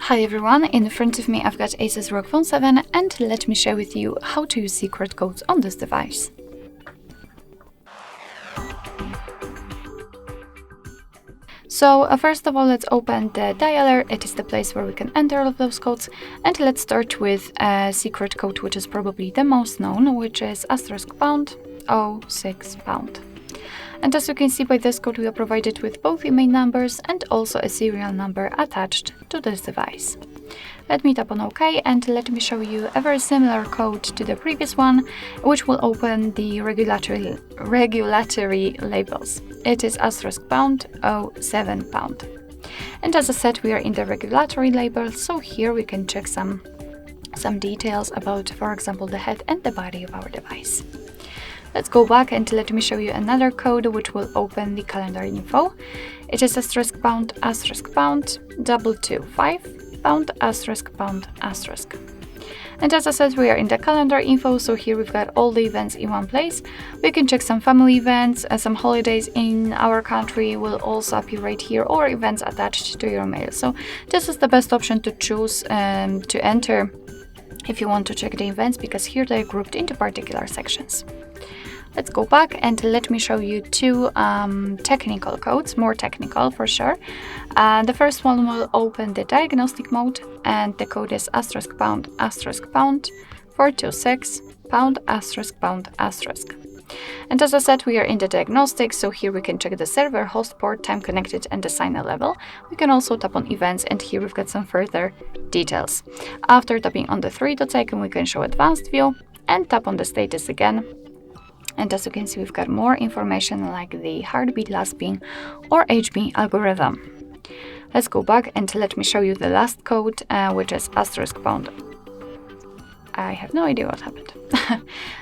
Hi everyone, in front of me I've got ASUS ROG Phone 7 and let me share with you how to use secret codes on this device. So first of all, let's open the dialer. It is the place where we can enter all of those codes, and let's start with a secret code which is probably the most known, which is *##06#. And as you can see by this code, we are provided with both IMEI numbers and also a serial number attached to this device. Let me tap on OK and let me show you a very similar code to the previous one, which will open the regulatory labels. It is *#07#. And as I said, we are in the regulatory label, so here we can check some details about, for example, the head and the body of our device. Let's go back and let me show you another code which will open the calendar info. It is *##225#*##*#. And as I said, we are in the calendar info, so here we've got all the events in one place. We can check some family events, some holidays in our country will also appear right here, or events attached to your mail. So this is the best option to choose to enter if you want to check the events, because here they're grouped into particular sections. Let's go back and let me show you two technical codes, more technical for sure. The first one will open the diagnostic mode, and the code is *##426#*##*#. And as I said, we are in the diagnostics, so here we can check the server, host port, time connected, and the signer level. We can also tap on events, and here we've got some further details. After tapping on the three dots icon, we can show advanced view and tap on the status again. And as you can see, we've got more information like the heartbeat, last ping, or HB algorithm. Let's go back and let me show you the last code, which is *##. I have no idea what happened.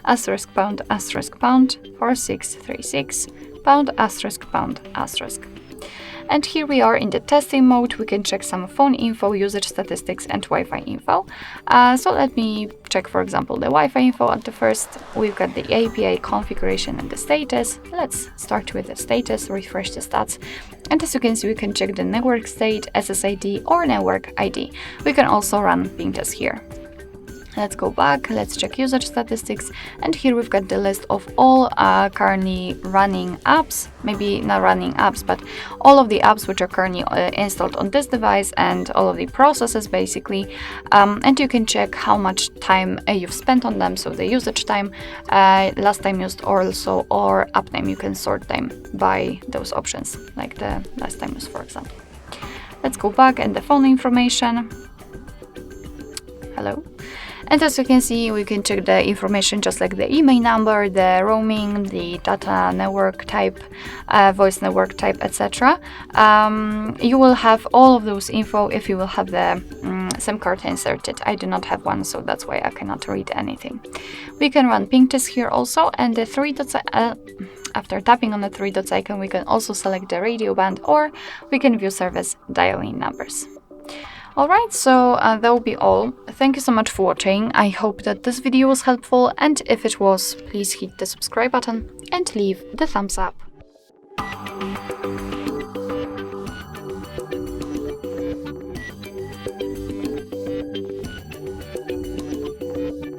*##4636#*##. And here we are in the testing mode. We can check some phone info, usage statistics, and Wi-Fi info. So let me check, for example, the Wi-Fi info at the first. We've got the API configuration and the status. Let's start with the status, refresh the stats. And as you can see, we can check the network state, SSID, or network ID. We can also run ping tests here. Let's go back, let's check usage statistics, and here we've got the list of all currently running apps, maybe not running apps, but all of the apps which are currently installed on this device, and all of the processes basically, and you can check how much time you've spent on them, so the usage time, last time used also, or app name. You can sort them by those options, like the last time used, for example. Let's go back and the phone information. Hello. And as you can see, we can check the information just like the IMEI number, the roaming, the data network type, voice network type, etc. You will have all of those info if you will have the SIM card inserted. I do not have one, so that's why I cannot read anything. We can run ping tests here also, and the three dots. After tapping on the three dots icon, we can also select the radio band, or we can view service dialing numbers. Alright, so that will be all. Thank you so much for watching. I hope that this video was helpful, and if it was, please hit the subscribe button and leave the thumbs up.